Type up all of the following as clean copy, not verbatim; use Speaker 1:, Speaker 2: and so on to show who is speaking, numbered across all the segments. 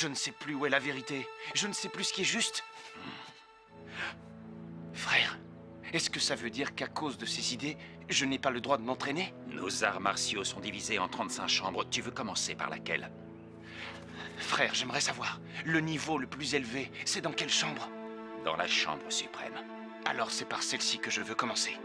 Speaker 1: Je ne sais plus où est la vérité. Je ne sais plus ce qui est juste. Frère, est-ce que ça veut dire qu'à cause de ces idées, je n'ai pas le droit de m'entraîner?
Speaker 2: Nos arts martiaux sont divisés en 35 chambres. Tu veux commencer par laquelle?
Speaker 1: Frère, j'aimerais savoir, le niveau le plus élevé, c'est dans quelle chambre?
Speaker 2: Dans la chambre suprême.
Speaker 1: Alors c'est par celle-ci que je veux commencer.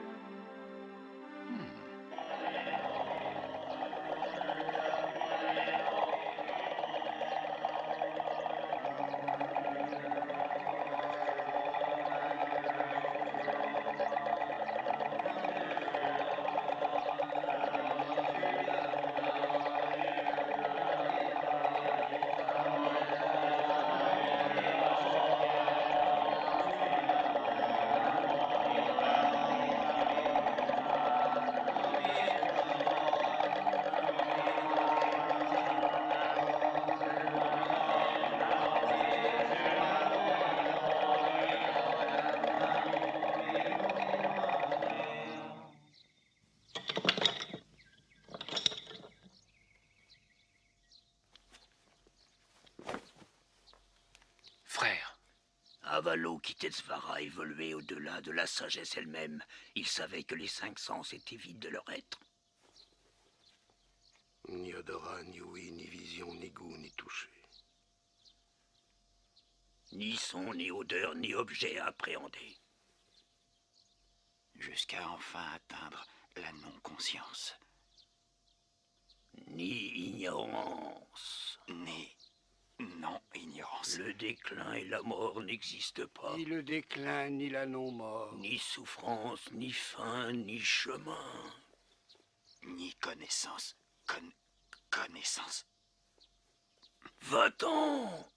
Speaker 1: Frère.
Speaker 3: Avalokiteshvara évoluait au-delà de la sagesse elle-même. Il savait que les 5 sens étaient vides de leur être.
Speaker 4: Ni odorat, ni ouïe, ni vision, ni goût, ni toucher.
Speaker 3: Ni son, ni odeur, ni objet à appréhender.
Speaker 2: Jusqu'à enfin atteindre la non-conscience.
Speaker 3: Ni ignorance.
Speaker 2: Ni non-ignorance.
Speaker 3: Le déclin et la mort n'existent pas.
Speaker 4: Ni le déclin, ni la non-mort.
Speaker 3: Ni souffrance, ni fin, ni chemin.
Speaker 2: Ni connaissance. Connaissance.
Speaker 3: Va-t'en!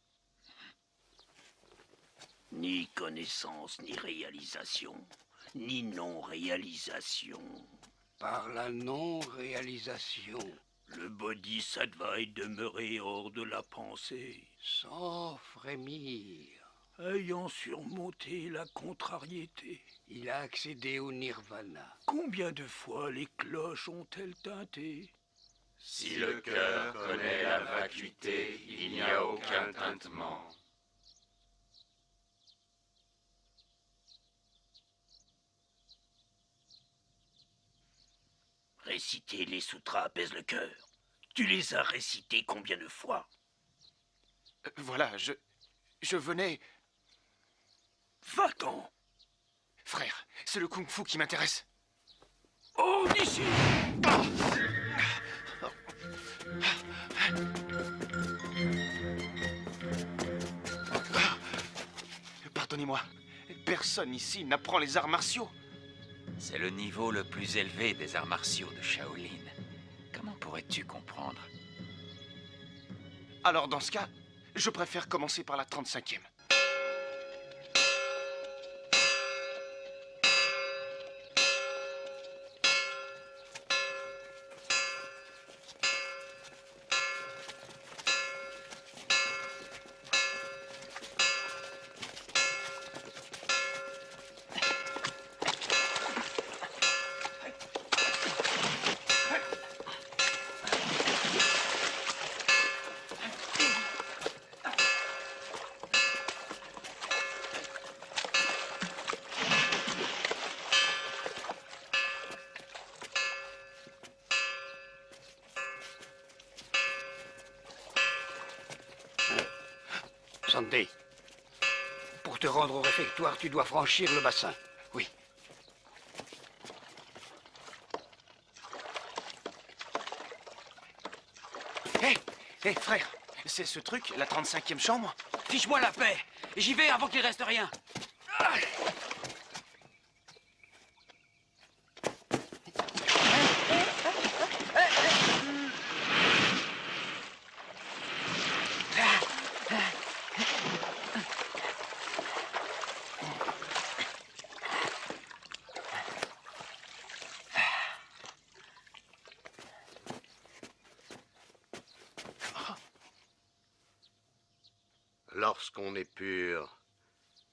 Speaker 3: Ni connaissance, ni réalisation, ni non-réalisation.
Speaker 4: Par la non-réalisation.
Speaker 3: Le bodhisattva est demeuré hors de la pensée.
Speaker 4: Sans frémir.
Speaker 3: Ayant surmonté la contrariété.
Speaker 4: Il a accédé au nirvana.
Speaker 3: Combien de fois les cloches ont-elles tinté?
Speaker 5: Si le cœur connaît la vacuité, il n'y a aucun tintement.
Speaker 3: Réciter les sutras apaise le cœur. Tu les as récités combien de fois?
Speaker 1: Voilà, je venais...
Speaker 3: Va-t'en!
Speaker 1: Frère, c'est le kung-fu qui m'intéresse.
Speaker 3: Oh, d'ici!
Speaker 1: Pardonnez-moi, personne ici n'apprend les arts martiaux.
Speaker 2: C'est le niveau le plus élevé des arts martiaux de Shaolin. Comment pourrais-tu comprendre?
Speaker 1: Alors dans ce cas, je préfère commencer par la 35e.
Speaker 4: Santé. Pour te rendre au réfectoire, tu dois franchir le bassin.
Speaker 1: Oui. Hé, frère, c'est ce truc, la 35e chambre?
Speaker 6: Fiche-moi la paix. J'y vais avant qu'il reste rien.
Speaker 4: Lorsqu'on est pur,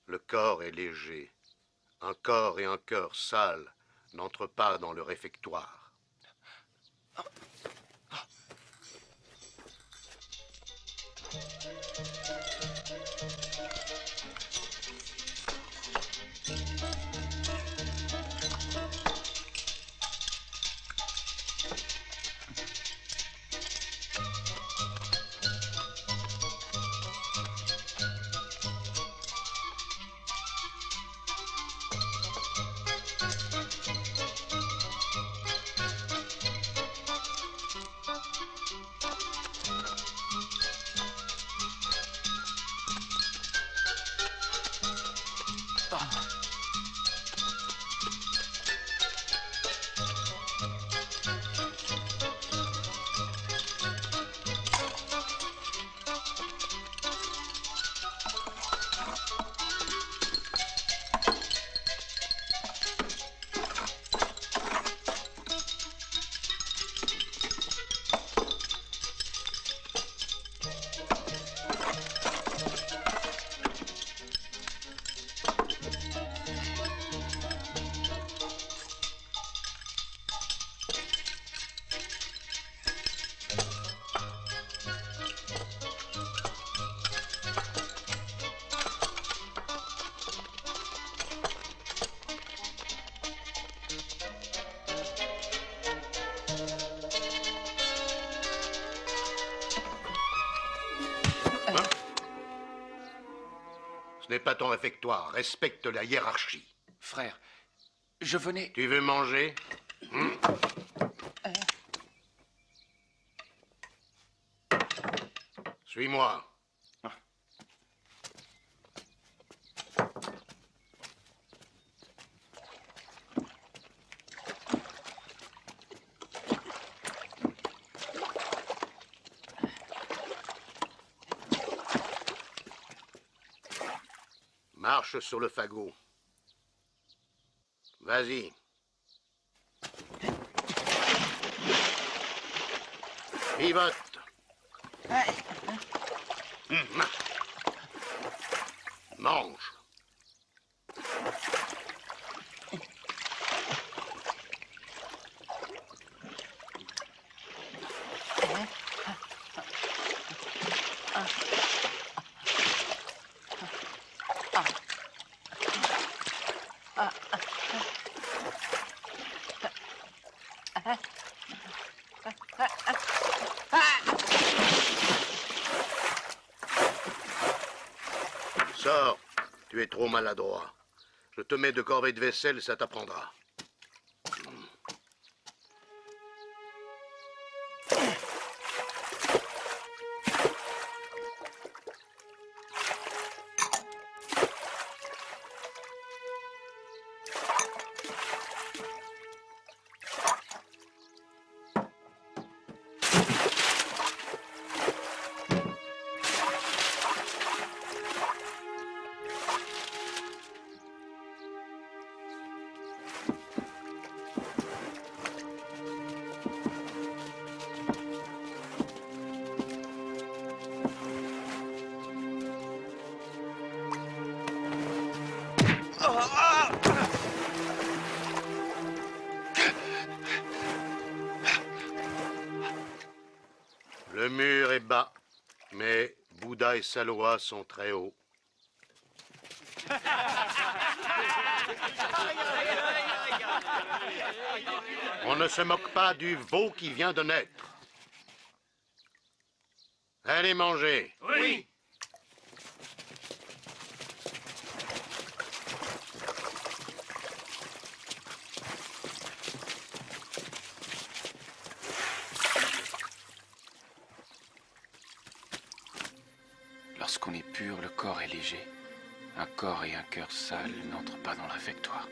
Speaker 4: le corps est léger. Un corps et un cœur sales n'entrent pas dans le réfectoire. Ce n'est pas ton réfectoire. Respecte la hiérarchie.
Speaker 1: Frère, je venais...
Speaker 4: Tu veux manger? Suis-moi. Marche sur le fagot. Vas-y. Pivote. Mange. Sors, tu es trop maladroit. Je te mets de corvée de vaisselle, ça t'apprendra. Le mur est bas, mais Bouddha et Saloa sont très hauts. On ne se moque pas du veau qui vient de naître. Allez manger.
Speaker 5: Oui.
Speaker 1: Lorsqu'on est pur, le corps est léger. Un corps et un cœur sales n'entrent pas dans le réfectoire.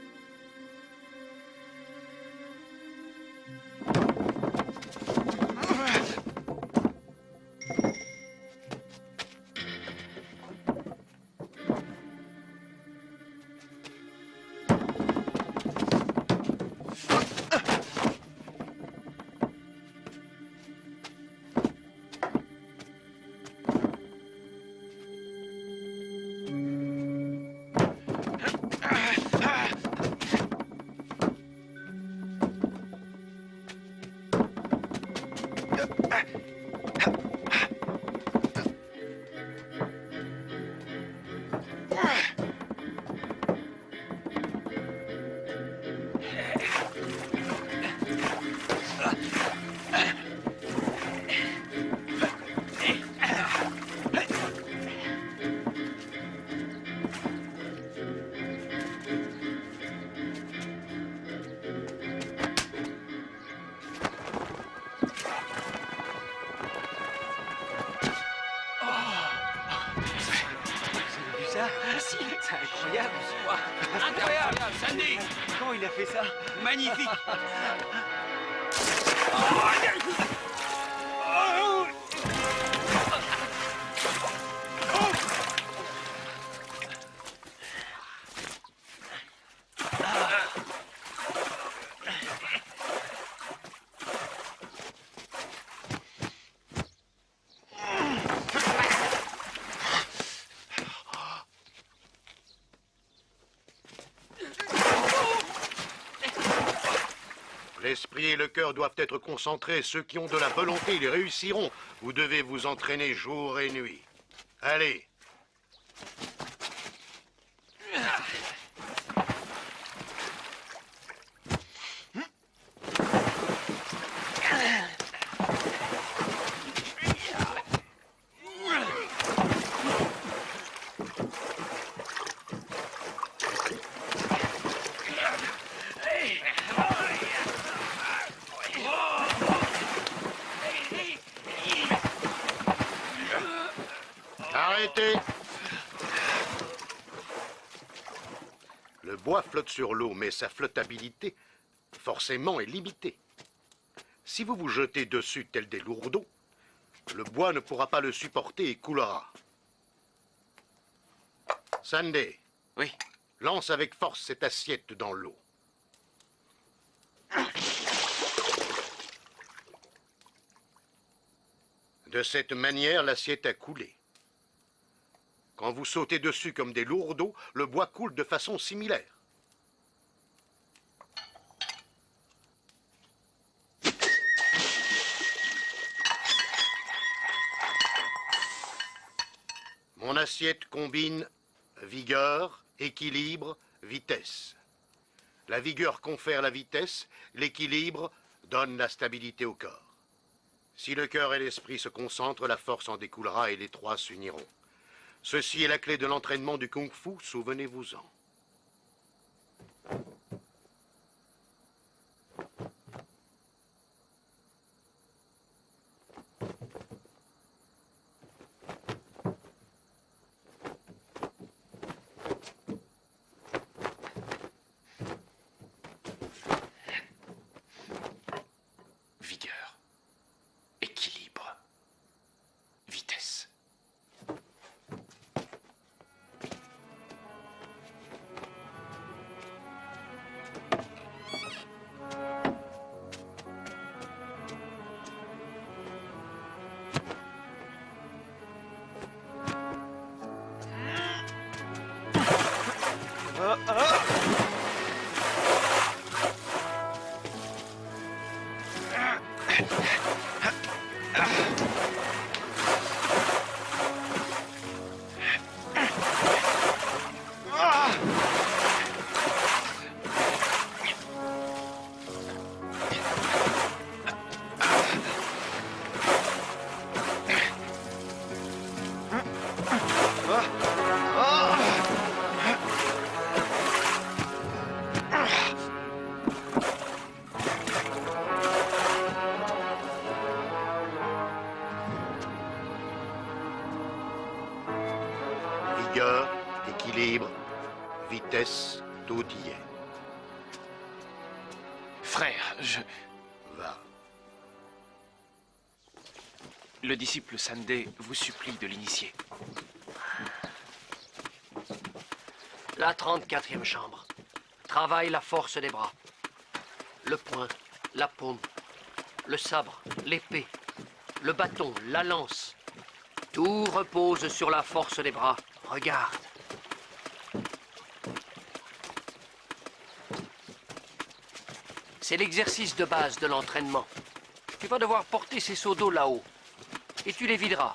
Speaker 6: C'est incroyable, ce soir. Incroyable, Sandy. Comment il a fait ça? Magnifique.
Speaker 4: L'esprit et le cœur doivent être concentrés. Ceux qui ont de la volonté, ils réussiront. Vous devez vous entraîner jour et nuit. Allez. Arrêtez! Le bois flotte sur l'eau, mais sa flottabilité, forcément, est limitée. Si vous vous jetez dessus tel des lourdeaux, le bois ne pourra pas le supporter et coulera. Sandy.
Speaker 1: Oui.
Speaker 4: Lance avec force cette assiette dans l'eau. De cette manière, l'assiette a coulé. Quand vous sautez dessus comme des lourdeaux, le bois coule de façon similaire. Mon assiette combine vigueur, équilibre, vitesse. La vigueur confère la vitesse, l'équilibre donne la stabilité au corps. Si le cœur et l'esprit se concentrent, la force en découlera et les trois s'uniront. Ceci est la clé de l'entraînement du kung-fu, souvenez-vous-en.
Speaker 1: Vigueur, équilibre, vitesse. Vigueur, équilibre, vitesse, tout y est. Frère,
Speaker 4: Va.
Speaker 1: Le disciple Sandé vous supplie de l'initier.
Speaker 7: La 34e chambre. Travaille la force des bras. Le poing, la paume, le sabre, l'épée, le bâton, la lance. Tout repose sur la force des bras. Regarde. C'est l'exercice de base de l'entraînement. Tu vas devoir porter ces seaux d'eau là-haut. Et tu les videras.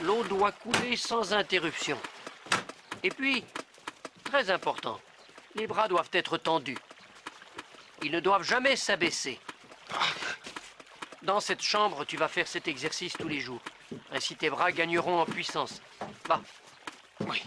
Speaker 7: L'eau doit couler sans interruption. Et puis, très important, les bras doivent être tendus. Ils ne doivent jamais s'abaisser. Dans cette chambre, tu vas faire cet exercice tous les jours. Ainsi, tes bras gagneront en puissance. Va.
Speaker 1: Oui.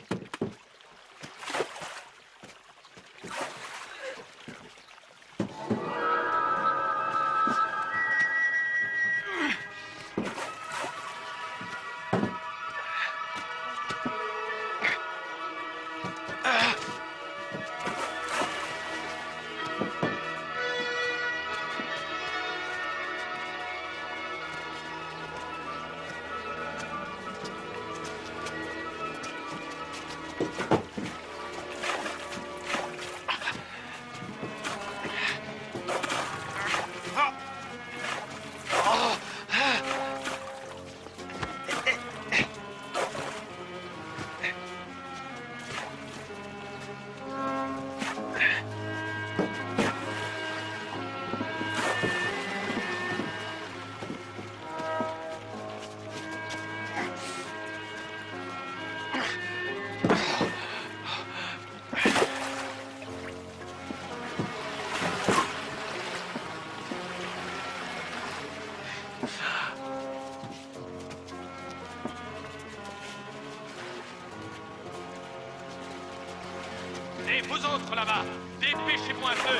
Speaker 8: Et vous autres là-bas, dépêchez-vous un peu.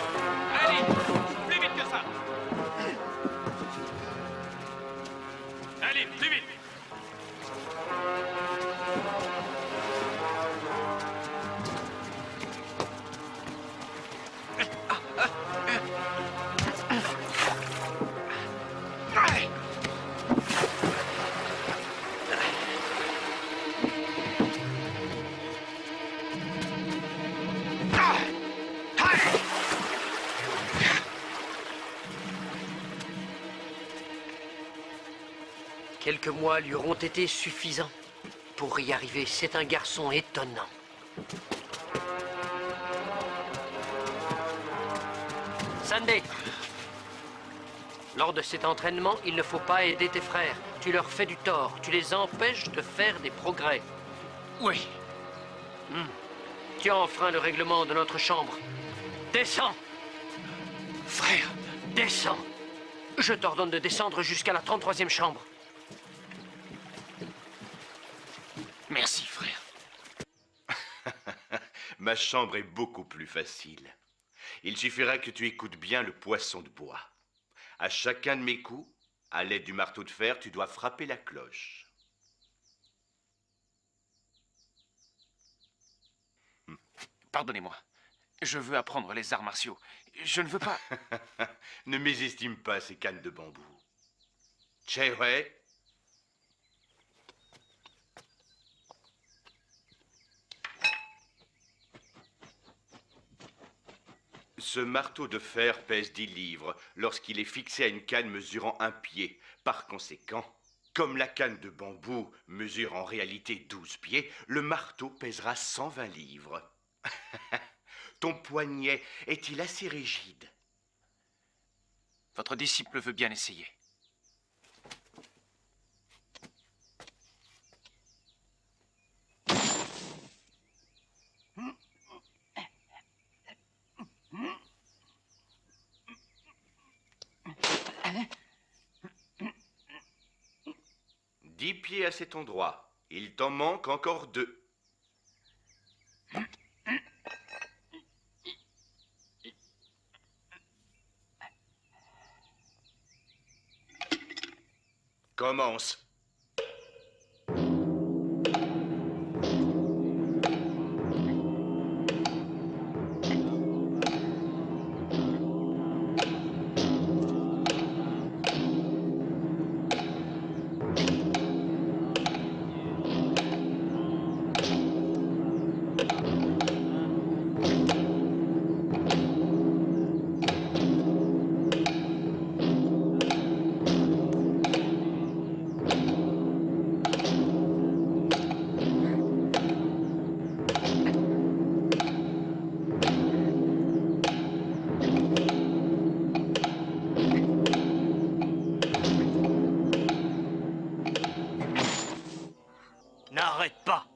Speaker 8: Allez, plus vite que ça. Allez, plus vite.
Speaker 7: Quelques mois lui auront été suffisants pour y arriver. C'est un garçon étonnant. Sandy! Lors de cet entraînement, il ne faut pas aider tes frères. Tu leur fais du tort. Tu les empêches de faire des progrès.
Speaker 8: Oui.
Speaker 7: Tu as enfreint le règlement de notre chambre. Descends!
Speaker 8: Frère.
Speaker 7: Descends! Je t'ordonne de descendre jusqu'à la 33e chambre.
Speaker 8: Merci, frère.
Speaker 5: Ma chambre est beaucoup plus facile. Il suffira que tu écoutes bien le poisson de bois. À chacun de mes coups, à l'aide du marteau de fer, tu dois frapper la cloche.
Speaker 8: Pardonnez-moi. Je veux apprendre les arts martiaux. Je ne veux pas...
Speaker 5: Ne mésestime pas ces cannes de bambou. Chehwe. Ce marteau de fer pèse 10 livres lorsqu'il est fixé à une canne mesurant 1 pied. Par conséquent, comme la canne de bambou mesure en réalité 12 pieds, le marteau pèsera 120 livres. Ton poignet est-il assez rigide?
Speaker 8: Votre disciple veut bien essayer.
Speaker 5: Dix pieds à cet endroit. Il t'en manque encore 2. Commence.
Speaker 7: N'arrête pas!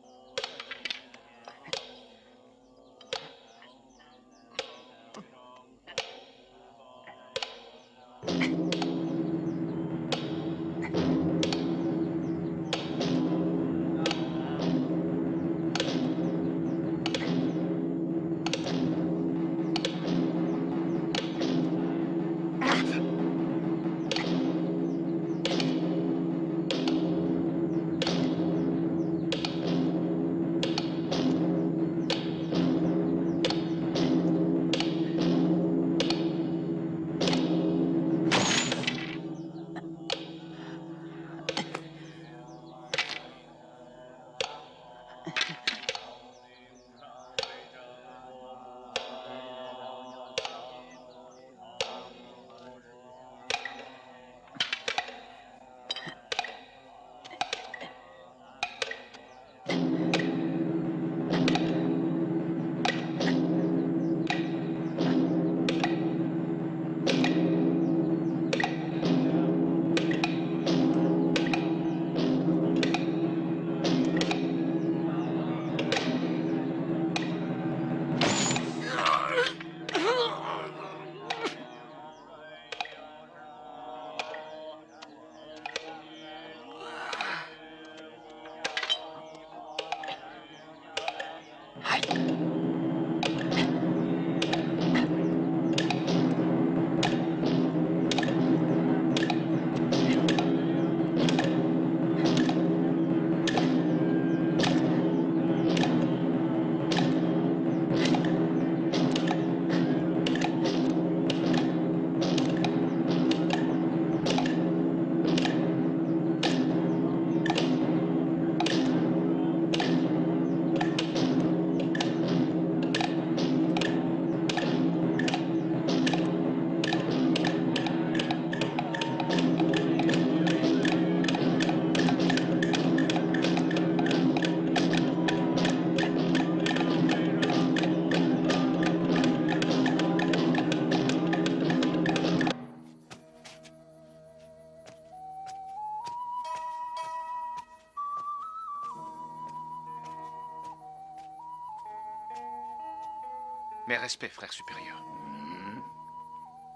Speaker 1: Mes respects, frère supérieur.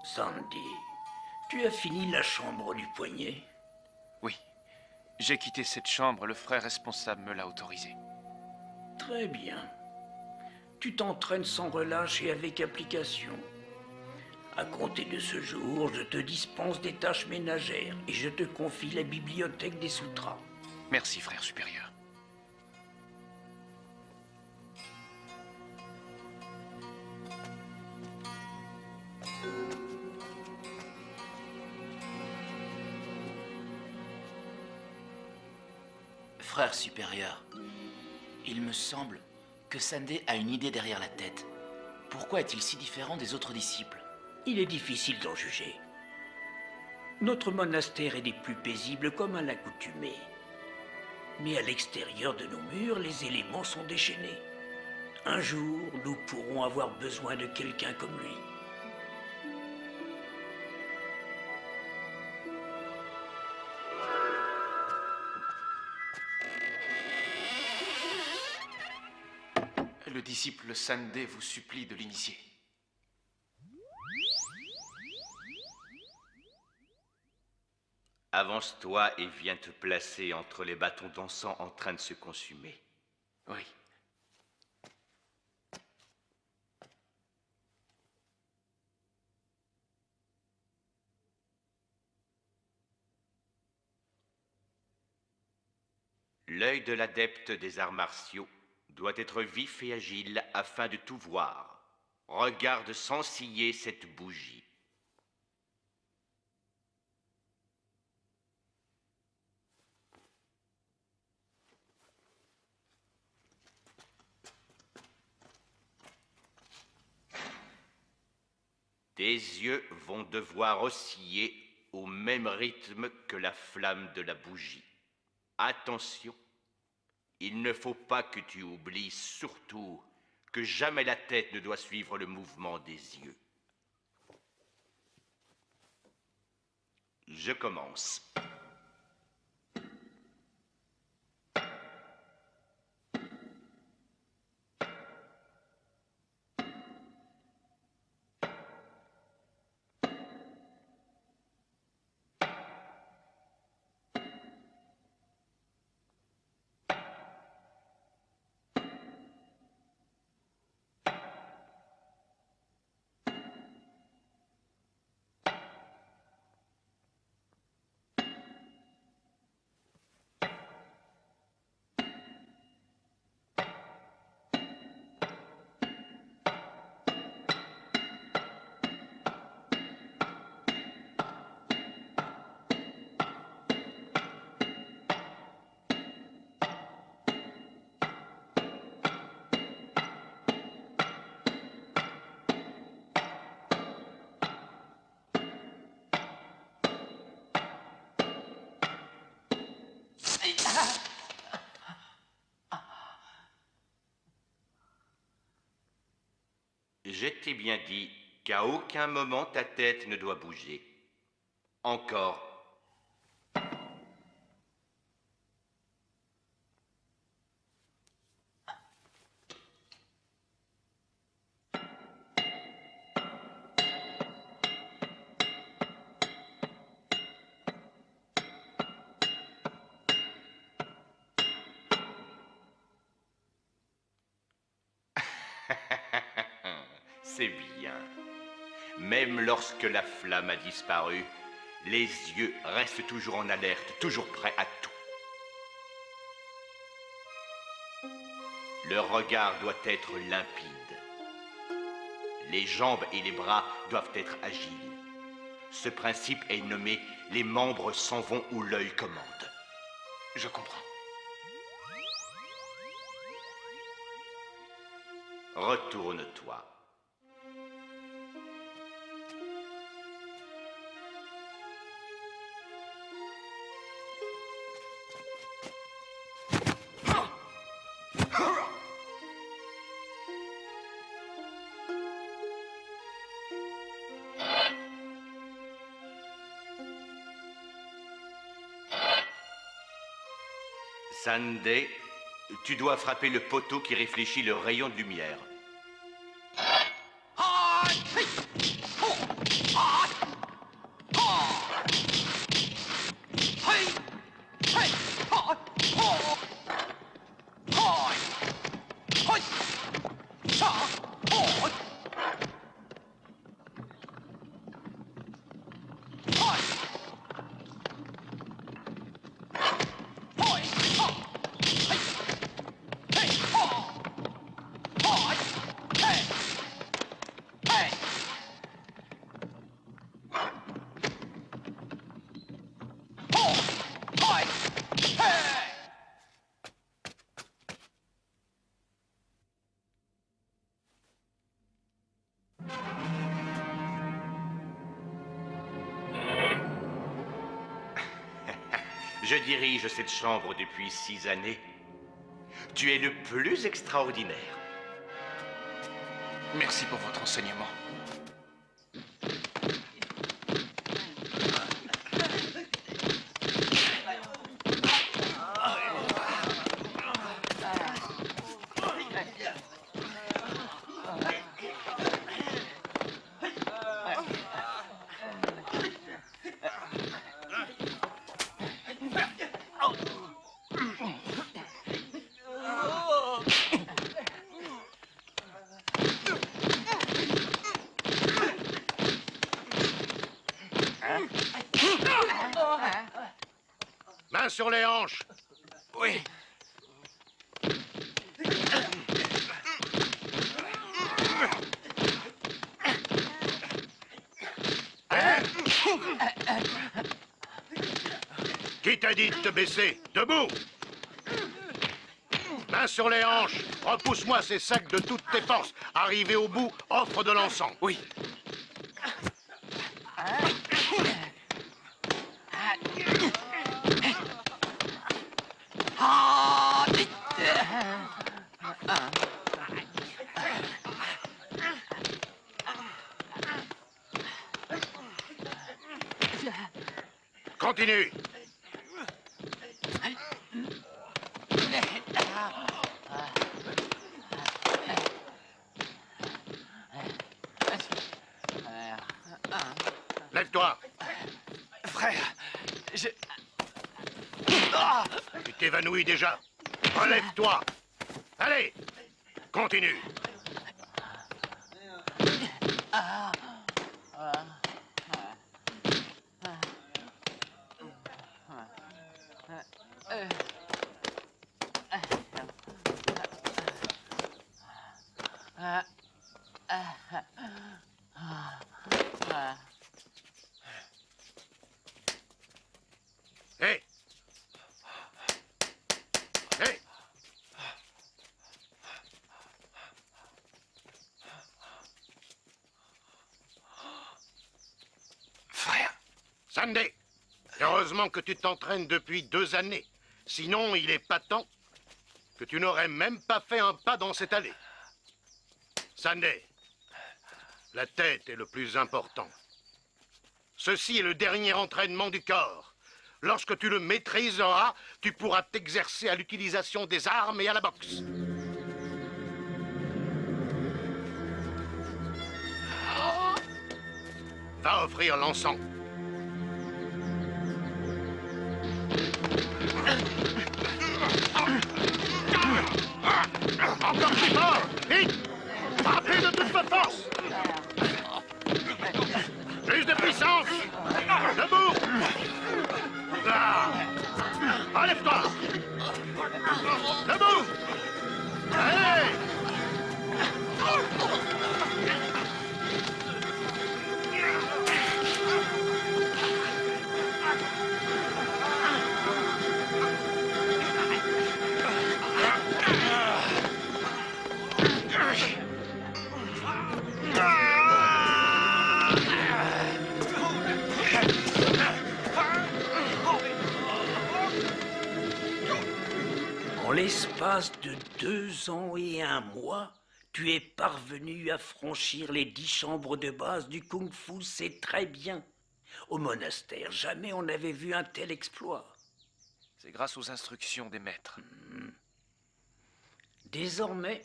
Speaker 3: Sandy, tu as fini la chambre du poignet?
Speaker 1: Oui. J'ai quitté cette chambre, le frère responsable me l'a autorisé.
Speaker 3: Très bien. Tu t'entraînes sans relâche et avec application. À compter de ce jour, je te dispense des tâches ménagères et je te confie la bibliothèque des sutras.
Speaker 1: Merci, frère supérieur.
Speaker 9: Frère supérieur, il me semble que Sandé a une idée derrière la tête. Pourquoi est-il si différent des autres disciples?
Speaker 3: Il est difficile d'en juger. Notre monastère est des plus paisibles comme à l'accoutumée. Mais à l'extérieur de nos murs, les éléments sont déchaînés. Un jour, nous pourrons avoir besoin de quelqu'un comme lui.
Speaker 1: Le disciple Sandé vous supplie de l'initier.
Speaker 5: Avance-toi et viens te placer entre les bâtons d'encens en train de se consumer.
Speaker 1: Oui.
Speaker 5: L'œil de l'adepte des arts martiaux doit être vif et agile afin de tout voir. Regarde sans ciller cette bougie. Tes yeux vont devoir osciller au même rythme que la flamme de la bougie. Attention, il ne faut pas que tu oublies surtout que jamais la tête ne doit suivre le mouvement des yeux. Je commence. Je t'ai bien dit qu'à aucun moment ta tête ne doit bouger. Encore. C'est bien. Même lorsque la flamme a disparu, les yeux restent toujours en alerte, toujours prêts à tout. Le regard doit être limpide. Les jambes et les bras doivent être agiles. Ce principe est nommé « les membres s'en vont où l'œil commande ».
Speaker 1: Je comprends.
Speaker 5: Retourne-toi. Sandé, tu dois frapper le poteau qui réfléchit le rayon de lumière. Je dirige cette chambre depuis 6 années. Tu es le plus extraordinaire.
Speaker 1: Merci pour votre enseignement.
Speaker 4: Main sur les hanches.
Speaker 1: Oui.
Speaker 4: Qui t'a dit de te baisser? Debout! Main sur les hanches. Repousse-moi ces sacs de toutes tes forces. Arrivé au bout, offre de l'encens.
Speaker 1: Oui.
Speaker 4: Continue. Lève-toi.
Speaker 1: Frère, je...
Speaker 4: Tu t'évanouis déjà. Relève-toi. Allez, continue. Hé! Hé!
Speaker 1: Frère.
Speaker 4: Sunday, heureusement que tu t'entraînes depuis 2 années. Sinon, il est patent que tu n'aurais même pas fait un pas dans cette allée. Sunday, la tête est le plus important. Ceci est le dernier entraînement du corps. Lorsque tu le maîtriseras, tu pourras t'exercer à l'utilisation des armes et à la boxe. Va offrir l'encens. Encore plus fort! Vite! Frappez de toute votre force! Plus de puissance! Debout! Ah. Enlève-toi! Debout! Allez!
Speaker 3: En l'espace de 2 ans et 1 mois, tu es parvenu à franchir les 10 chambres de base du kung-fu, c'est très bien. Au monastère, jamais on n'avait vu un tel exploit.
Speaker 1: C'est grâce aux instructions des maîtres.
Speaker 3: Désormais,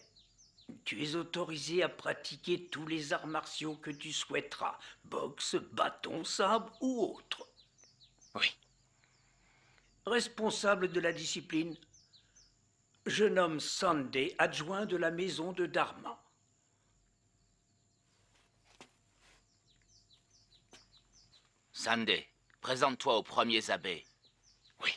Speaker 3: tu es autorisé à pratiquer tous les arts martiaux que tu souhaiteras. Boxe, bâton, sabre ou autre.
Speaker 1: Oui.
Speaker 3: Responsable de la discipline, je nomme Sunday adjoint de la maison de Dharma.
Speaker 9: Sunday, présente-toi aux premiers abbés.
Speaker 1: Oui.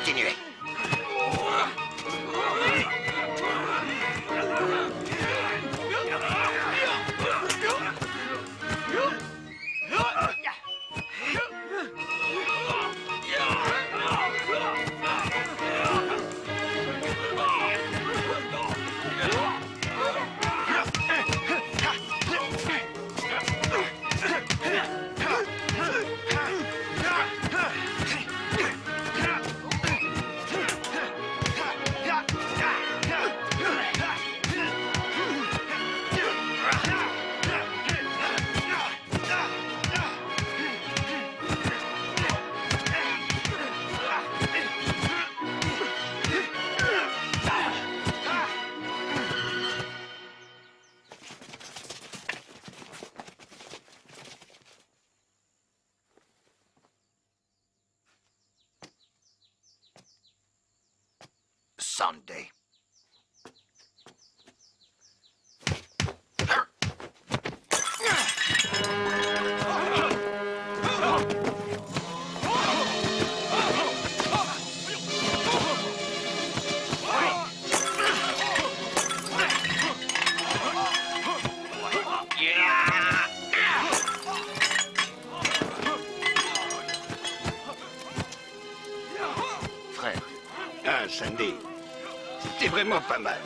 Speaker 10: Continuez. Sunday.
Speaker 6: Frère. Ah, Sandy. C'est vraiment pas mal.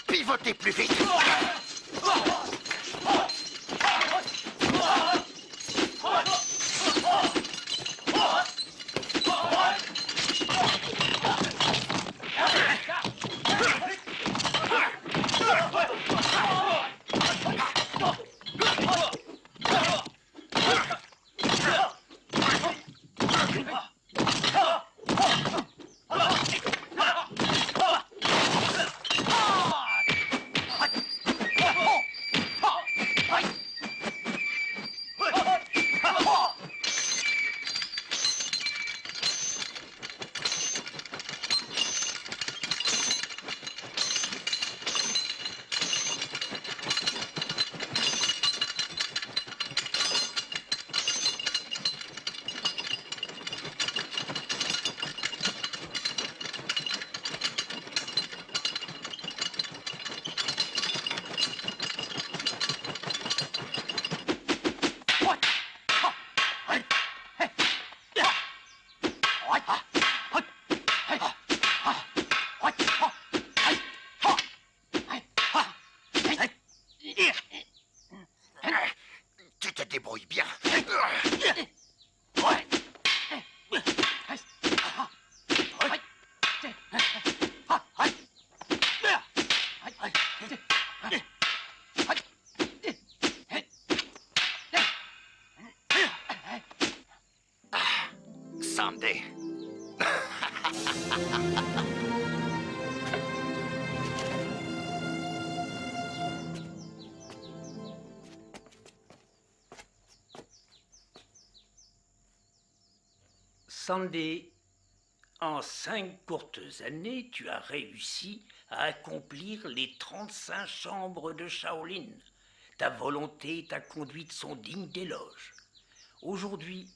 Speaker 10: Pivotez plus vite. Sandy.
Speaker 3: Sandy, en 5 courtes années, tu as réussi à accomplir les 35 chambres de Shaolin. Ta volonté et ta conduite sont dignes d'éloge. Aujourd'hui,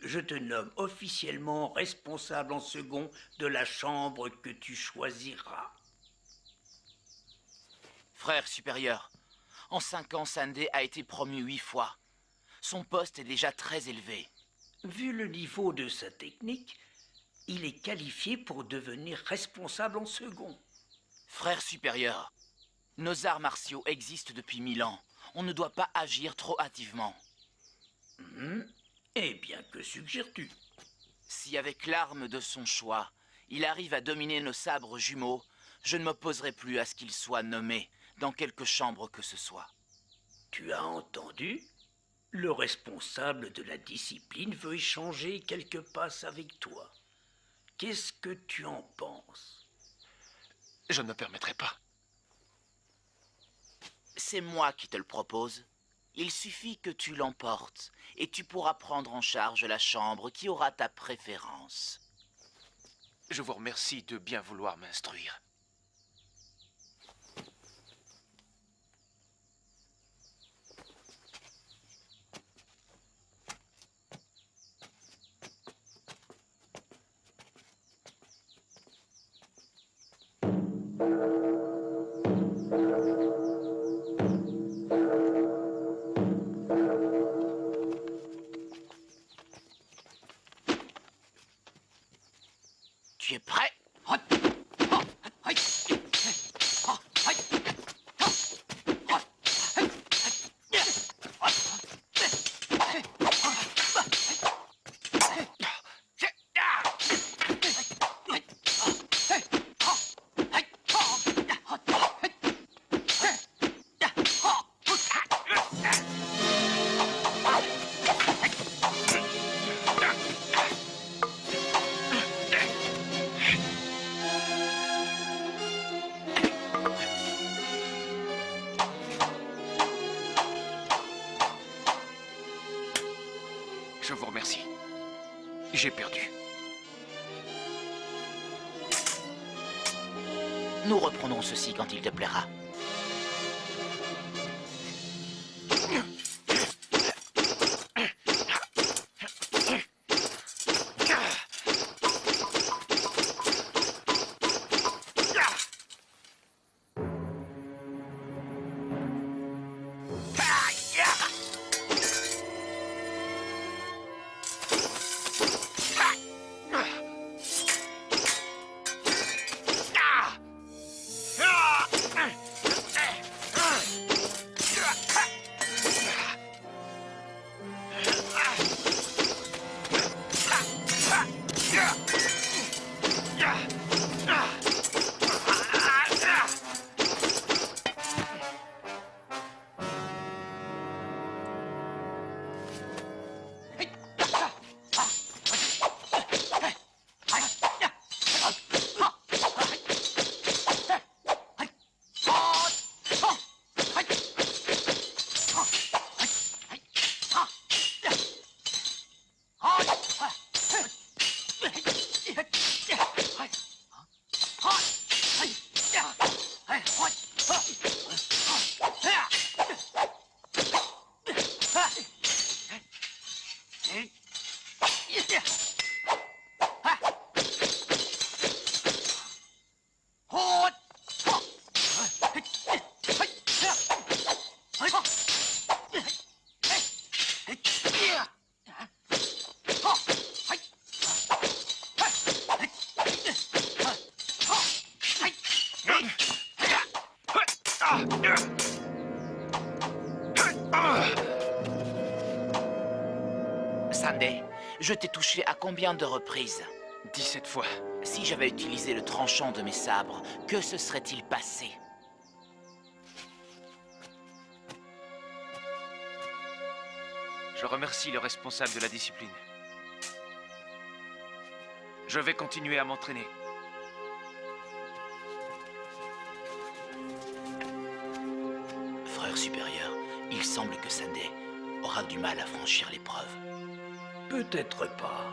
Speaker 3: je te nomme officiellement responsable en second de la chambre que tu choisiras.
Speaker 9: Frère supérieur, en 5 ans, Sandy a été promu 8 fois. Son poste est déjà très élevé.
Speaker 3: Vu le niveau de sa technique, il est qualifié pour devenir responsable en second.
Speaker 9: Frère supérieur, nos arts martiaux existent depuis 1000 ans. On ne doit pas agir trop hâtivement.
Speaker 3: Eh bien, que suggères-tu?
Speaker 9: Si avec l'arme de son choix, il arrive à dominer nos sabres jumeaux, je ne m'opposerai plus à ce qu'il soit nommé dans quelque chambre que ce soit.
Speaker 3: Tu as entendu? Le responsable de la discipline veut échanger quelques passes avec toi. Qu'est-ce que tu en penses?
Speaker 1: Je ne me permettrai pas.
Speaker 9: C'est moi qui te le propose. Il suffit que tu l'emportes, et tu pourras prendre en charge la chambre qui aura ta préférence.
Speaker 1: Je vous remercie de bien vouloir m'instruire.
Speaker 9: Tu es prêt?
Speaker 1: Je vous remercie. J'ai perdu.
Speaker 9: Nous reprendrons ceci quand il te plaira. Sandy, je t'ai touché à combien de reprises?
Speaker 1: 17 fois.
Speaker 9: Si j'avais utilisé le tranchant de mes sabres, que se serait-il passé?
Speaker 1: Je remercie le responsable de la discipline.
Speaker 6: Je vais continuer à m'entraîner.
Speaker 9: Frère supérieur, il semble que Sunday aura du mal à franchir l'épreuve.
Speaker 3: Peut-être pas.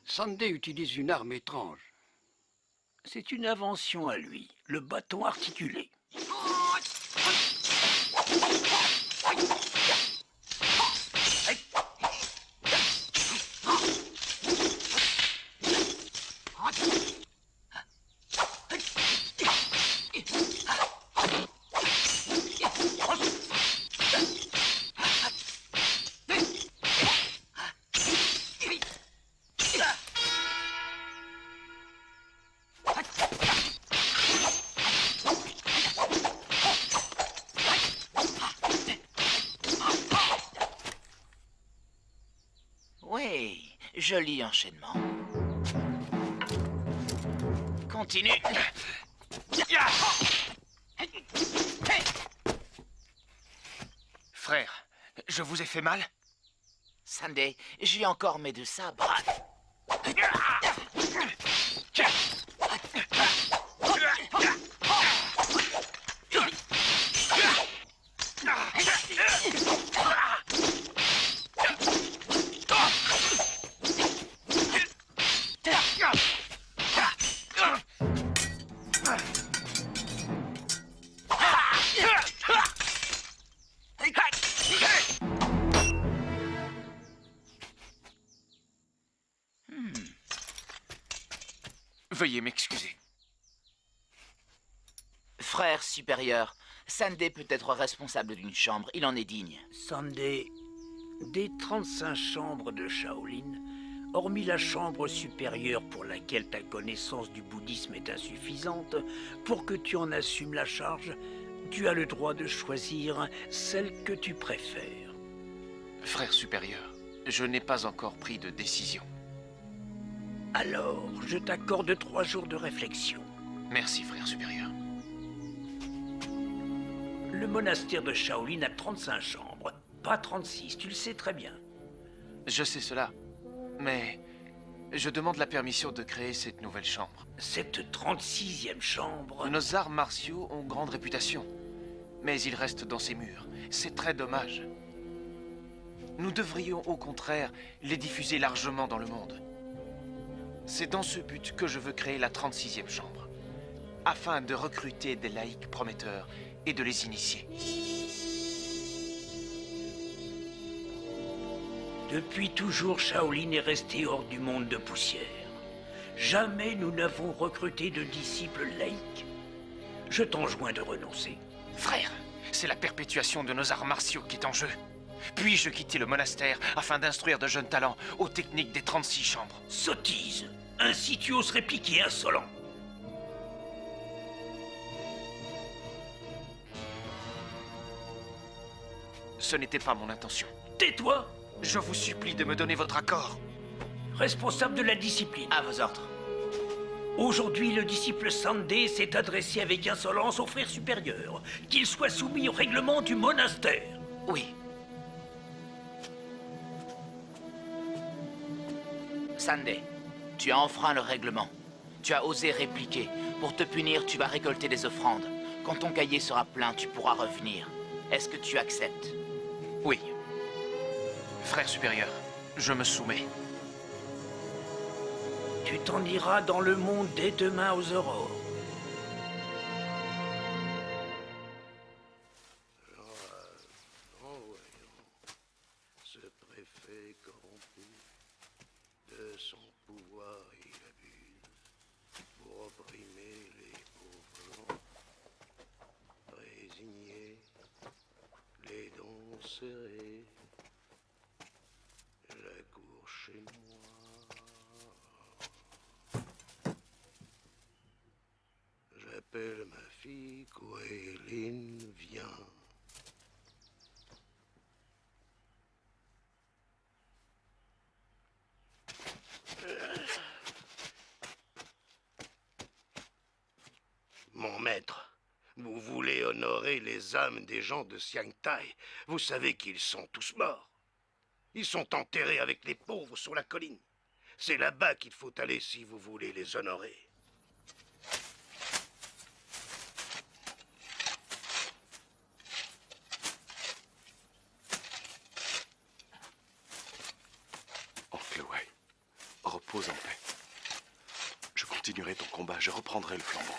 Speaker 7: Sunday utilise une arme étrange.
Speaker 3: C'est une invention à lui, le bâton articulé.
Speaker 9: Oui, joli enchaînement. Continue.
Speaker 6: Frère, je vous ai fait mal?
Speaker 9: Sunday, j'ai encore mes deux sabres.
Speaker 6: Veuillez m'excuser.
Speaker 9: Frère supérieur, Sunday peut être responsable d'une chambre, il en est digne.
Speaker 3: Sunday, des 35 chambres de Shaolin, hormis la chambre supérieure pour laquelle ta connaissance du bouddhisme est insuffisante, pour que tu en assumes la charge, tu as le droit de choisir celle que tu préfères.
Speaker 6: Frère supérieur, je n'ai pas encore pris de décision.
Speaker 3: Alors, je t'accorde 3 jours de réflexion.
Speaker 6: Merci, frère supérieur.
Speaker 3: Le monastère de Shaolin a 35 chambres, pas 36, tu le sais très bien.
Speaker 6: Je sais cela, mais je demande la permission de créer cette nouvelle chambre.
Speaker 3: Cette 36e chambre...
Speaker 6: Nos arts martiaux ont grande réputation, mais ils restent dans ces murs. C'est très dommage. Nous devrions au contraire les diffuser largement dans le monde. C'est dans ce but que je veux créer la 36e chambre, afin de recruter des laïcs prometteurs et de les initier.
Speaker 3: Depuis toujours, Shaolin est resté hors du monde de poussière. Jamais nous n'avons recruté de disciples laïcs. Je t'enjoins de renoncer.
Speaker 6: Frère, c'est la perpétuation de nos arts martiaux qui est en jeu. Puis-je quitter le monastère afin d'instruire de jeunes talents aux techniques des 36 chambres?
Speaker 3: Sottise! Ainsi tu oserais piquer insolent.
Speaker 6: Ce n'était pas mon intention.
Speaker 3: Tais-toi!
Speaker 6: Je vous supplie de me donner votre accord.
Speaker 3: responsable de la discipline.
Speaker 9: À vos ordres.
Speaker 3: Aujourd'hui, le disciple Sandé s'est adressé avec insolence au frère supérieur, qu'il soit soumis au règlement du monastère.
Speaker 9: Oui. Sandé, tu as enfreint le règlement. Tu as osé répliquer. Pour te punir, tu vas récolter des offrandes. Quand ton cahier sera plein, tu pourras revenir. Est-ce que tu acceptes?
Speaker 6: Oui. Frère supérieur, je me soumets.
Speaker 3: Tu t'en iras dans le monde dès demain aux aurores.
Speaker 4: Ce préfet corrompu, de son pouvoir il abuse pour opprimer les pauvres gens, résignés, les dents serrés, la cour chez moi. J'appelle ma fille, Coéline vient. Mon maître, vous voulez honorer les âmes des gens de Xiangtai. Vous savez qu'ils sont tous morts. Ils sont enterrés avec les pauvres sur la colline. C'est là-bas qu'il faut aller si vous voulez les honorer.
Speaker 1: Oncle Wei, repose en paix. Je continuerai ton combat, je reprendrai le flambeau.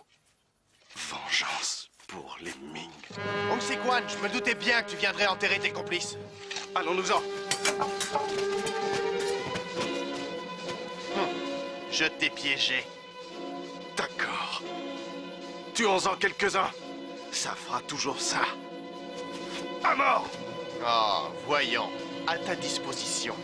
Speaker 1: Vengeance pour les Ming.
Speaker 10: Hong Sequan, je me doutais bien que tu viendrais enterrer tes complices.
Speaker 1: Allons-nous-en.
Speaker 10: Je t'ai piégé.
Speaker 1: D'accord. Tuons-en quelques-uns.
Speaker 10: Ça fera toujours ça.
Speaker 1: À mort!
Speaker 10: Oh, voyons, à ta disposition.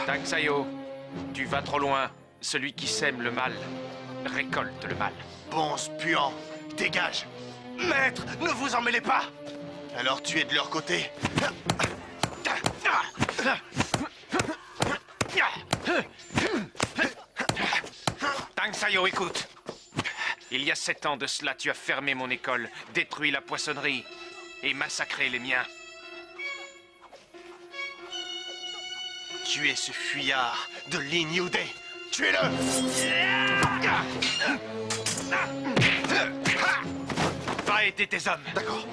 Speaker 6: Tang Sayo, tu vas trop loin. Celui qui sème le mal récolte le mal.
Speaker 10: Bon puant, dégage. Maître, ne vous en mêlez pas. Alors tu es de leur côté.
Speaker 6: Tang Sayo, écoute. Il y a 7 ans de cela, tu as fermé mon école, détruit la poissonnerie et massacré les miens.
Speaker 10: Tuez ce fuyard de Lin Yude. Tuez-le.
Speaker 6: Va aider tes hommes.
Speaker 10: D'accord.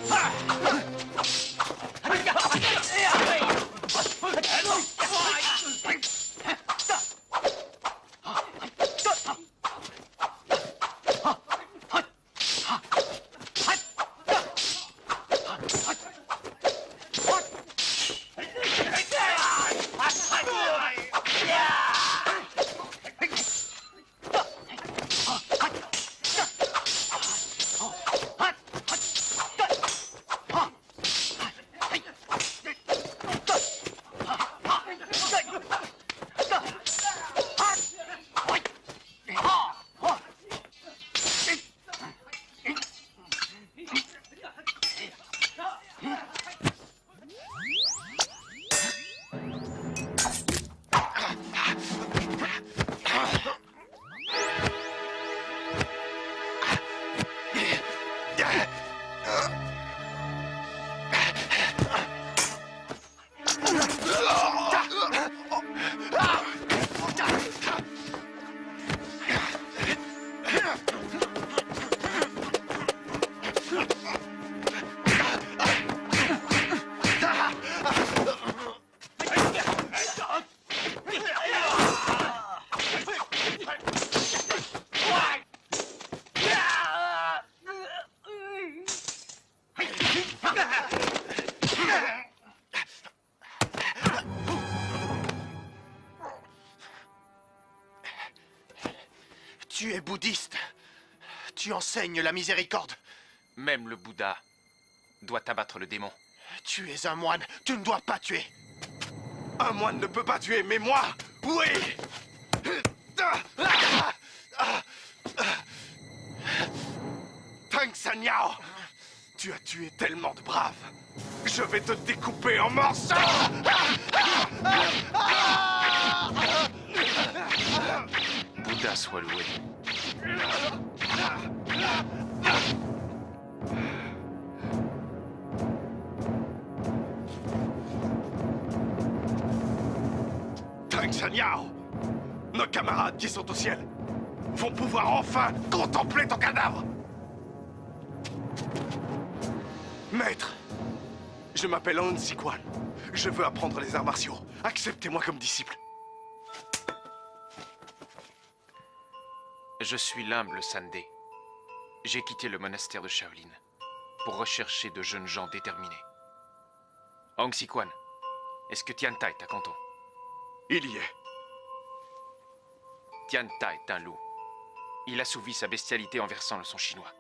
Speaker 10: Tu es bouddhiste. Tu enseignes la miséricorde.
Speaker 6: Même le Bouddha doit abattre le démon.
Speaker 10: Tu es un moine. Tu ne dois pas tuer. Un moine ne peut pas tuer, mais moi, oui. Tang Sanyao, tu as tué tellement de braves. Je vais te découper en morceaux.
Speaker 6: Bouddha soit loué.
Speaker 10: Tang Sanyao, nos camarades qui sont au ciel vont pouvoir enfin contempler ton cadavre. Maître, je m'appelle Han Sikwan. Je veux apprendre les arts martiaux. Acceptez-moi comme disciple.
Speaker 6: Je suis l'humble Sandé. J'ai quitté le monastère de Shaolin pour rechercher de jeunes gens déterminés. Hong Sikwan, est-ce que Tian Ta est à Canton?
Speaker 10: Il y est.
Speaker 6: Tian Ta est un loup. Il assouvit sa bestialité en versant le sang chinois.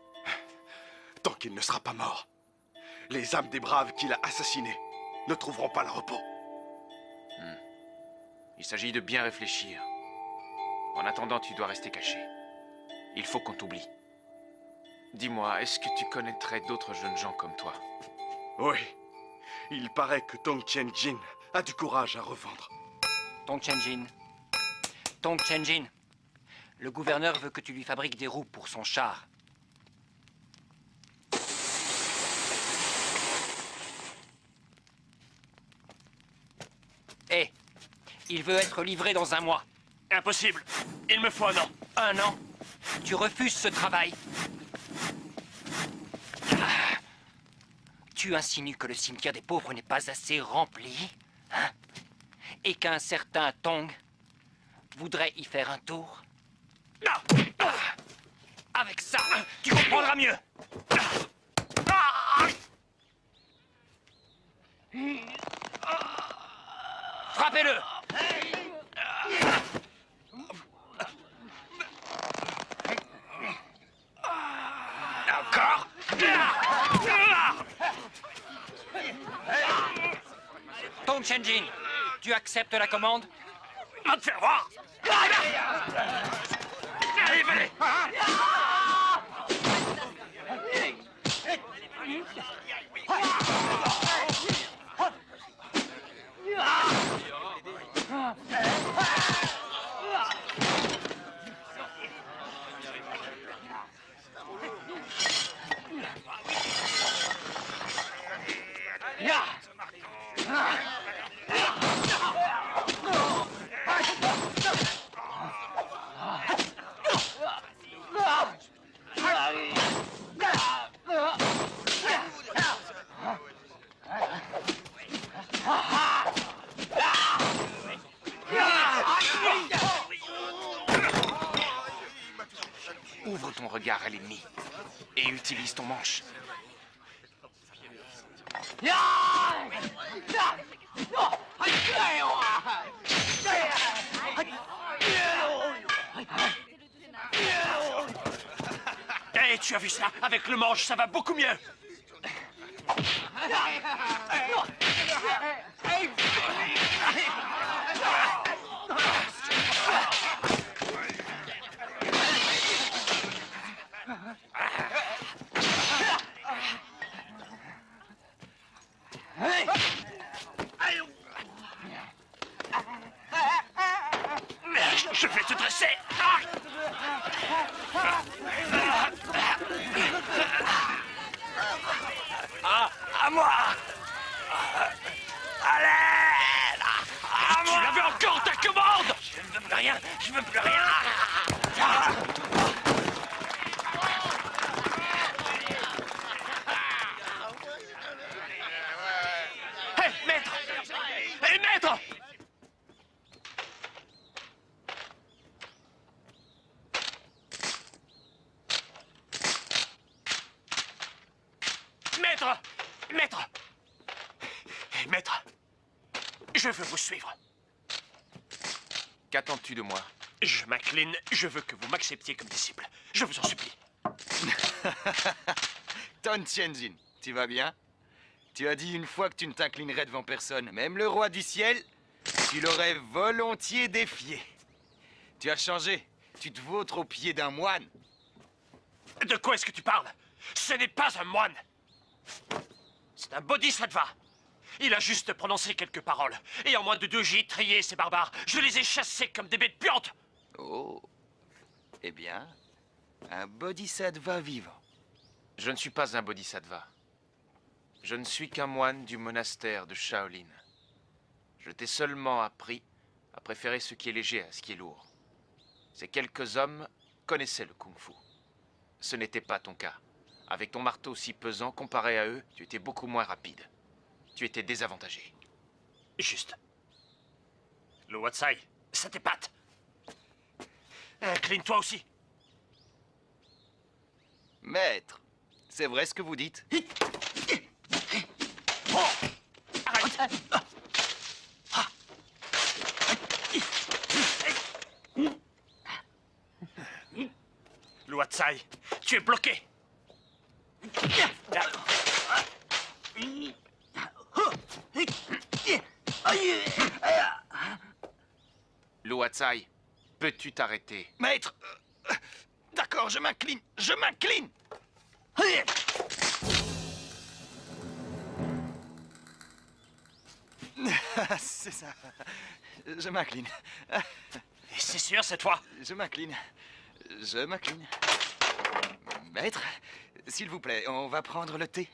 Speaker 10: Tant qu'il ne sera pas mort, les âmes des braves qu'il a assassinés ne trouveront pas le repos.
Speaker 6: Il s'agit de bien réfléchir. En attendant, tu dois rester caché. Il faut qu'on t'oublie. Dis-moi, est-ce que tu connaîtrais d'autres jeunes gens comme toi?
Speaker 10: Oui. Il paraît que Tong Tianjin a du courage à revendre.
Speaker 7: Tong Tianjin. Tong Tianjin. Le gouverneur veut que tu lui fabriques des roues pour son char. Hé, il veut être livré dans un mois.
Speaker 8: Impossible. Il me faut un an.
Speaker 7: Un an? Tu refuses ce travail? Tu insinues que le cimetière des pauvres n'est pas assez rempli, hein? Et qu'un certain Tong voudrait y faire un tour?
Speaker 8: Non.
Speaker 7: Avec ça, tu comprendras mieux. Frappez-le!
Speaker 8: Encore?
Speaker 7: Tong Tianjin, tu acceptes la commande?
Speaker 8: Va te faire voir! Allez, venez!
Speaker 6: Ouvre ton regard à l'ennemi et utilise ton manche.
Speaker 8: Hé, tu as vu ça? Avec le manche, ça va beaucoup mieux. Je vais te dresser. À moi. Allez. À moi. Tu avais encore ta commande. Je ne veux plus rien. Je ne veux plus rien. Hé, maître. Hé, maître. Maître!
Speaker 6: Maître! Maître! Je veux vous suivre. Qu'attends-tu de moi? Je m'incline. Je veux que vous m'acceptiez comme disciple. Je vous en supplie.
Speaker 11: Ton Tianjin, tu vas bien? Tu as dit une fois que tu ne t'inclinerais devant personne. Même le roi du ciel, tu l'aurais volontiers défié. Tu as changé. Tu te vautres aux pieds d'un moine.
Speaker 6: De quoi est-ce que tu parles? Ce n'est pas un moine. C'est un bodhisattva. Il a juste prononcé quelques paroles. Et en moins de 2, j'ai trié ces barbares. Je les ai chassés comme des bêtes puantes.
Speaker 11: Oh. Eh bien, un bodhisattva vivant.
Speaker 6: Je ne suis pas un bodhisattva. Je ne suis qu'un moine du monastère de Shaolin. Je t'ai seulement appris à préférer ce qui est léger à ce qui est lourd. Ces quelques hommes connaissaient le kung-fu. Ce n'était pas ton cas. Avec ton marteau si pesant, comparé à eux, tu étais beaucoup moins rapide. Tu étais désavantagé. Juste. Le Watsai, ça t'épate. Incline-toi aussi.
Speaker 11: Maître, c'est vrai ce que vous dites?
Speaker 6: Oh! Arrête! Le Watsai, tu es bloqué. Le Watsai, peux-tu t'arrêter?
Speaker 11: Maître, d'accord, je m'incline, je m'incline. C'est ça. Je m'incline.
Speaker 6: C'est sûr, cette fois?
Speaker 11: Je m'incline. Je m'incline. Maître, s'il vous plaît, on va prendre le thé.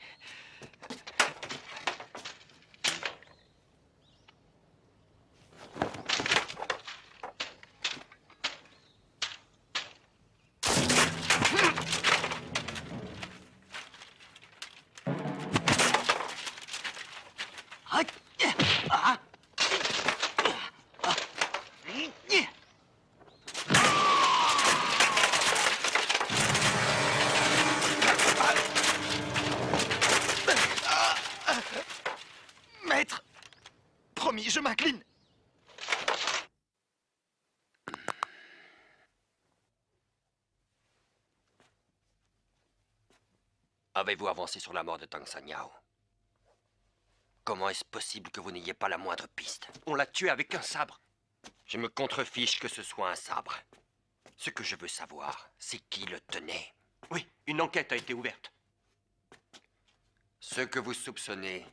Speaker 11: Maître, promis, je m'incline.
Speaker 12: Avez-vous avancé sur la mort de Tang Sanyao? Comment est-ce possible que vous n'ayez pas la moindre piste?
Speaker 7: On l'a tué avec un sabre.
Speaker 12: Je me contrefiche que ce soit un sabre. Ce que je veux savoir, c'est qui le tenait.
Speaker 7: Oui, une enquête a été ouverte.
Speaker 12: Ceux que vous soupçonnez,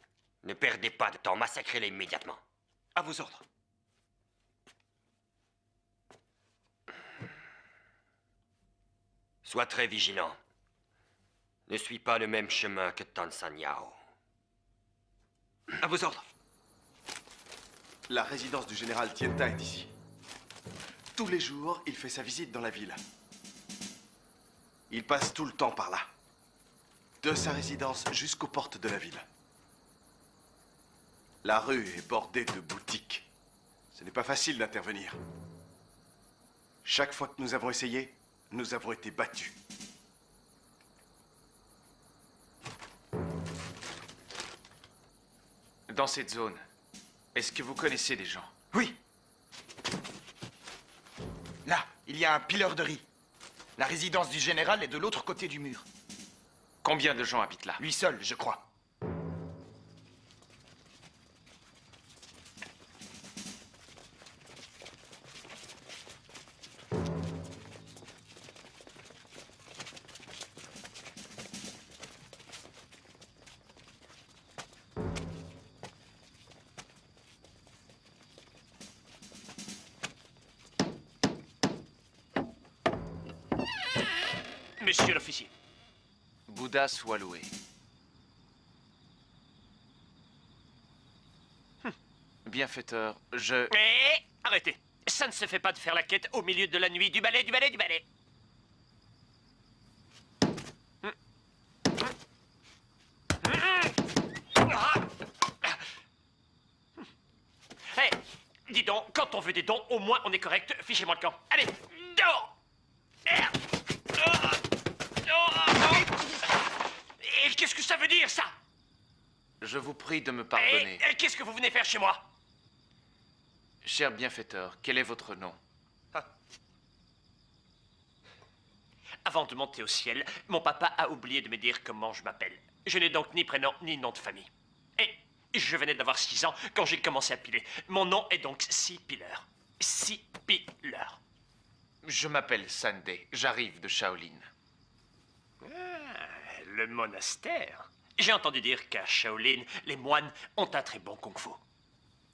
Speaker 12: ne perdez pas de temps, massacrez-les immédiatement.
Speaker 7: À vos ordres.
Speaker 12: Sois très vigilant. Ne suis pas le même chemin que Tang Sanyao.
Speaker 7: À vos ordres.
Speaker 10: La résidence du général Tienta est ici. Tous les jours, il fait sa visite dans la ville. Il passe tout le temps par là. De sa résidence jusqu'aux portes de la ville. La rue est bordée de boutiques. Ce n'est pas facile d'intervenir. Chaque fois que nous avons essayé, nous avons été battus.
Speaker 6: Dans cette zone, est-ce que vous connaissez des gens?
Speaker 11: Oui. Là, il y a un pileur de riz. La résidence du général est de l'autre côté du mur.
Speaker 6: Combien de gens habitent là?
Speaker 11: Lui seul, je crois.
Speaker 6: Monsieur l'officier. Bouddha soit loué. Bienfaiteur, je... Arrêtez. Ça ne se fait pas de faire la quête au milieu de la nuit. Du balai, du balai, du balai. Hé, dis donc, quand on veut des dons, au moins on est correct. Fichez-moi le camp. Allez, dehors. Et qu'est-ce que ça veut dire, ça? Je vous prie de me pardonner.
Speaker 7: Et qu'est-ce que vous venez faire chez moi?
Speaker 6: Cher bienfaiteur, quel est votre nom?
Speaker 7: Avant de monter au ciel, mon papa a oublié de me dire comment je m'appelle. Je n'ai donc ni prénom ni nom de famille. Et je venais d'avoir 6 ans quand j'ai commencé à piler. Mon nom est donc Sea-Piller. Sea-Piller.
Speaker 6: Je m'appelle Sunday. J'arrive de Shaolin.
Speaker 7: Ah, le monastère. J'ai entendu dire qu'à Shaolin, les moines ont un très bon kung-fu.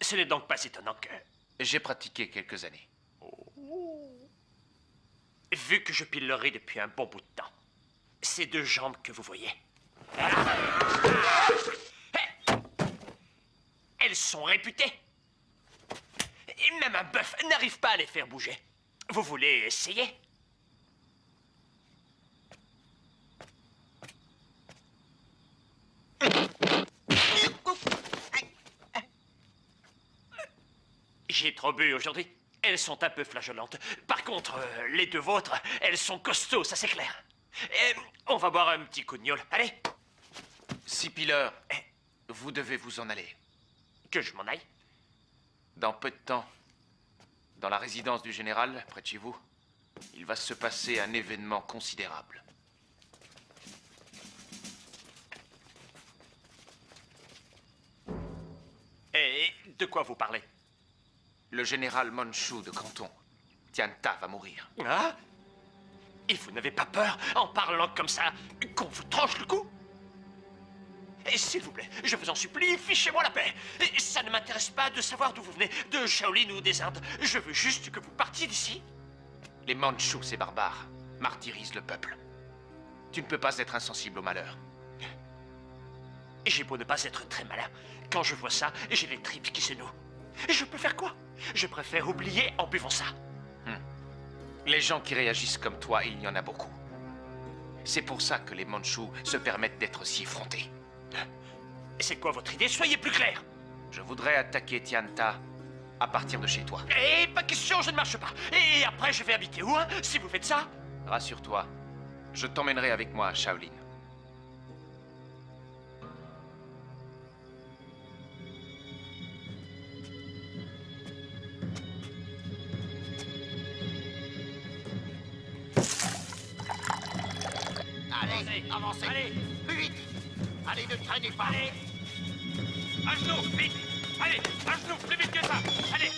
Speaker 7: Ce n'est donc pas étonnant que...
Speaker 6: J'ai pratiqué quelques années.
Speaker 7: Vu que je pilerai depuis un bon bout de temps, ces 2 jambes que vous voyez... Elles sont réputées. Et même un bœuf n'arrive pas à les faire bouger. Vous voulez essayer? J'ai trop bu aujourd'hui. Elles sont un peu flageolantes. Par contre, les 2 vôtres, elles sont costauds, ça c'est clair. On va boire un petit coup de gnôle. Allez.
Speaker 6: Sea-Piller, vous devez vous en aller.
Speaker 7: Que je m'en aille?
Speaker 6: Dans peu de temps, dans la résidence du général, près de chez vous, il va se passer un événement considérable.
Speaker 7: Et de quoi vous parlez?
Speaker 6: Le général Manchu de Canton, Tianta, va mourir.
Speaker 7: Ah? Et vous n'avez pas peur, en parlant comme ça, qu'on vous tranche le cou? Et s'il vous plaît, je vous en supplie, fichez-moi la paix. Et ça ne m'intéresse pas de savoir d'où vous venez, de Shaolin ou des Indes. Je veux juste que vous partiez d'ici.
Speaker 6: Les Mandchous, ces barbares, martyrisent le peuple. Tu ne peux pas être insensible au malheur.
Speaker 7: Et j'ai beau ne pas être très malin. Quand je vois ça, j'ai les tripes qui se nouent. Et je peux faire quoi? Je préfère oublier en buvant ça.
Speaker 6: Les gens qui réagissent comme toi, il y en a beaucoup. C'est pour ça que les Mandchous se permettent d'être si effrontés.
Speaker 7: Et c'est quoi votre idée? Soyez plus clair.
Speaker 6: Je voudrais attaquer Tianta à partir de chez toi.
Speaker 7: Et pas question, je ne marche pas. Et après, je vais habiter où, hein, si vous faites ça?
Speaker 6: Rassure-toi, je t'emmènerai avec moi à Shaolin.
Speaker 4: Allez, avancez.
Speaker 8: Allez.
Speaker 4: Plus vite. Allez, ne traînez pas.
Speaker 8: Allez. À genoux, vite. Allez, à genoux, plus vite que ça. Allez.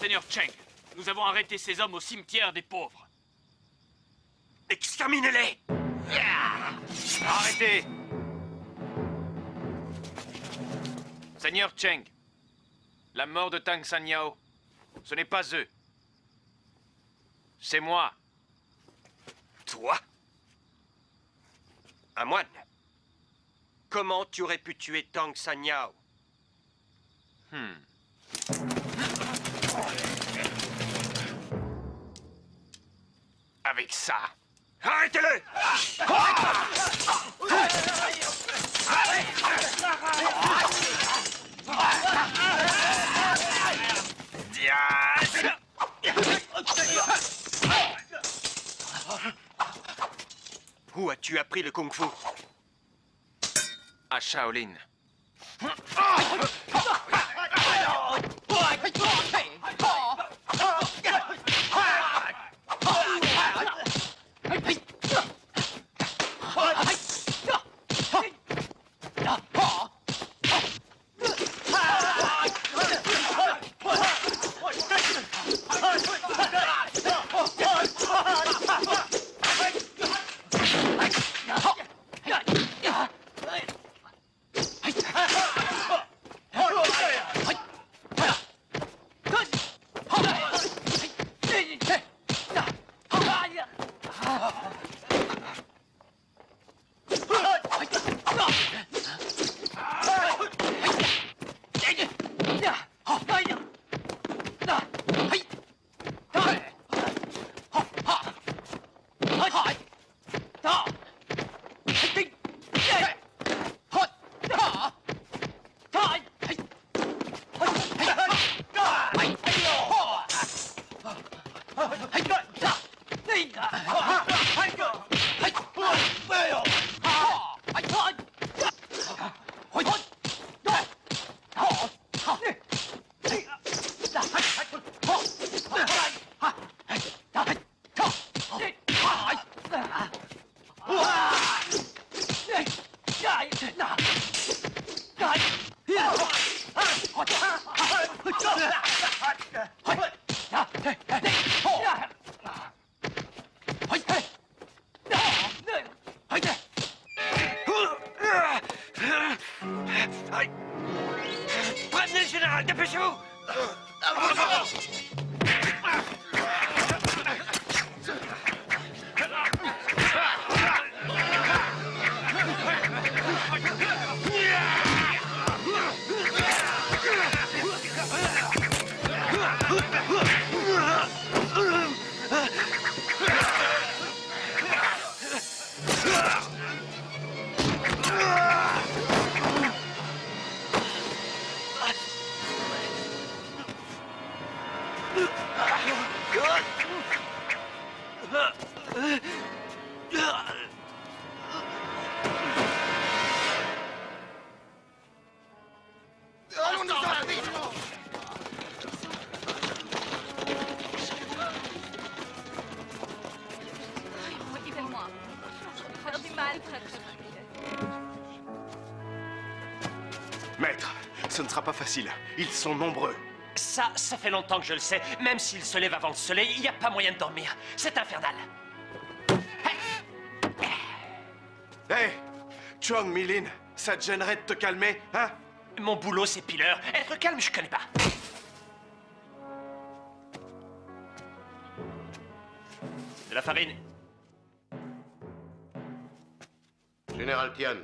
Speaker 8: Seigneur Cheng, nous avons arrêté ces hommes au cimetière des pauvres.
Speaker 7: Exterminez-les!
Speaker 6: Arrêtez! Seigneur Cheng, la mort de Tang Sanyao, ce n'est pas eux. C'est moi.
Speaker 7: Toi? Un moine? Comment tu aurais pu tuer Tang Sanyao?
Speaker 6: Avec ça.
Speaker 7: Arrêtez-le! Où as-tu appris le kung-fu?
Speaker 6: À Shaolin.
Speaker 12: Prévenez le général, dépêchez-vous!
Speaker 13: Aidez-moi. Faire du mal, très très.
Speaker 10: Maître, ce ne sera pas facile. Ils sont nombreux.
Speaker 14: Ça fait longtemps que je le sais. Même s'il se lève avant le soleil, il n'y a pas moyen de dormir. C'est infernal.
Speaker 10: Hé, Chong Milin, ça te gênerait de te calmer, hein?
Speaker 14: Mon boulot, c'est pileur. Être calme, je connais pas. De la farine.
Speaker 4: Général Tian,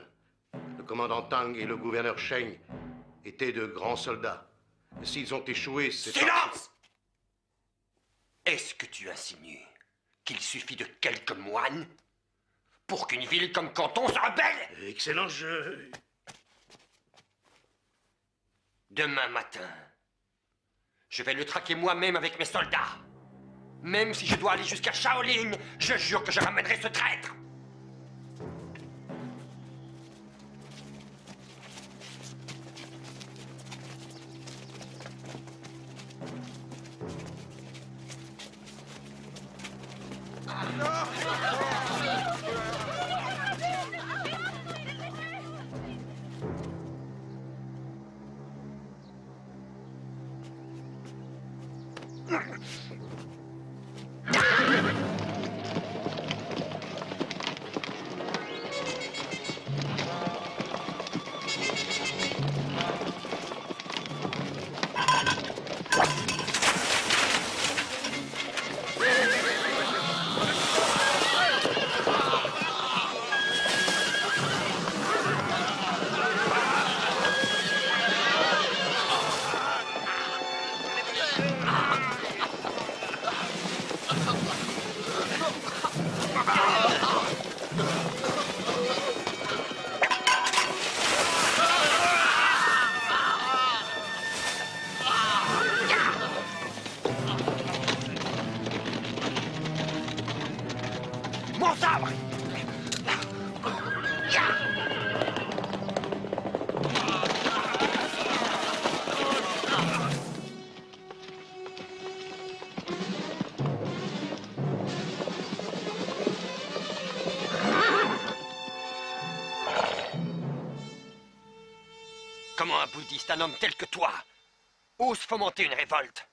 Speaker 4: le commandant Tang et le gouverneur Sheng étaient de grands soldats. S'ils ont échoué, c'est...
Speaker 12: Silence! Est-ce que tu insinues qu'il suffit de quelques moines pour qu'une ville comme Canton se rebelle?
Speaker 4: Excellent jeu.
Speaker 12: Demain matin, je vais le traquer moi-même avec mes soldats. Même si je dois aller jusqu'à Shaolin, je jure que je ramènerai ce traître. Mon sabre! Comment un bouddhiste, un homme tel que toi, ose fomenter une révolte?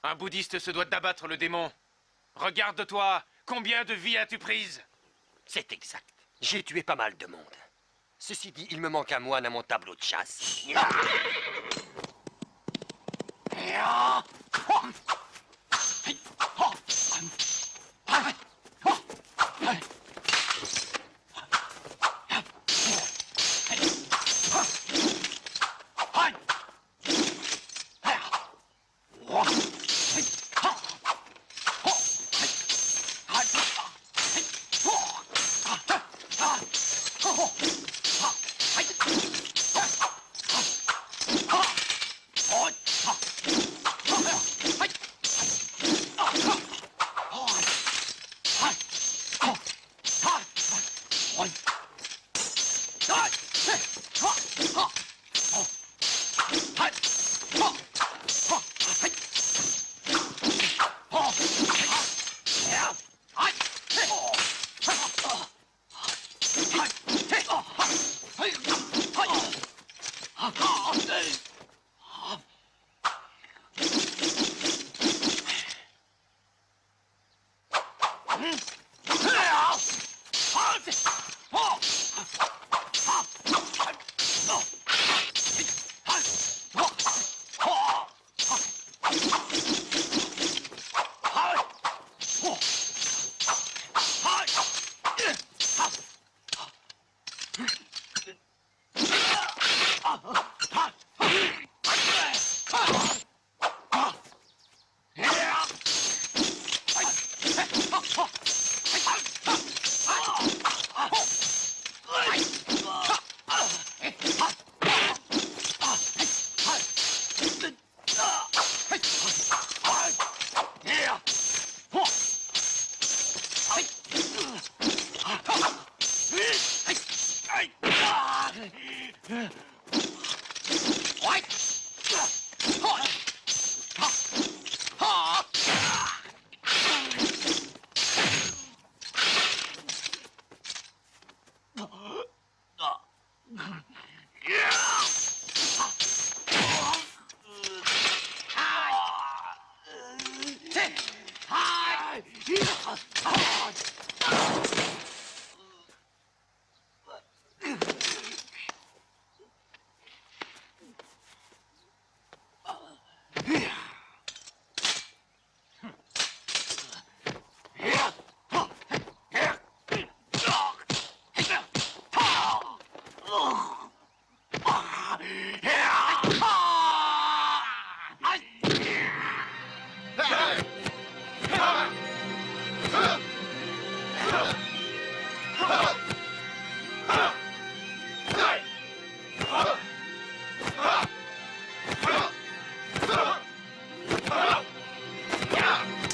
Speaker 6: Un bouddhiste se doit d'abattre le démon. Regarde-toi, combien de vies as-tu prises?
Speaker 12: C'est exact. J'ai tué pas mal de monde. Ceci dit, il me manque un moine à mon tableau de chasse.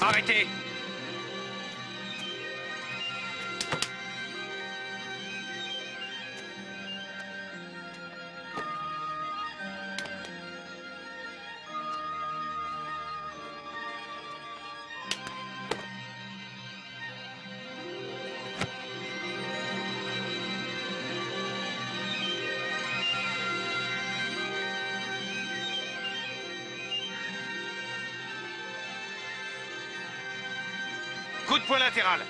Speaker 8: Arrêtez!
Speaker 11: Coup de poing latéral.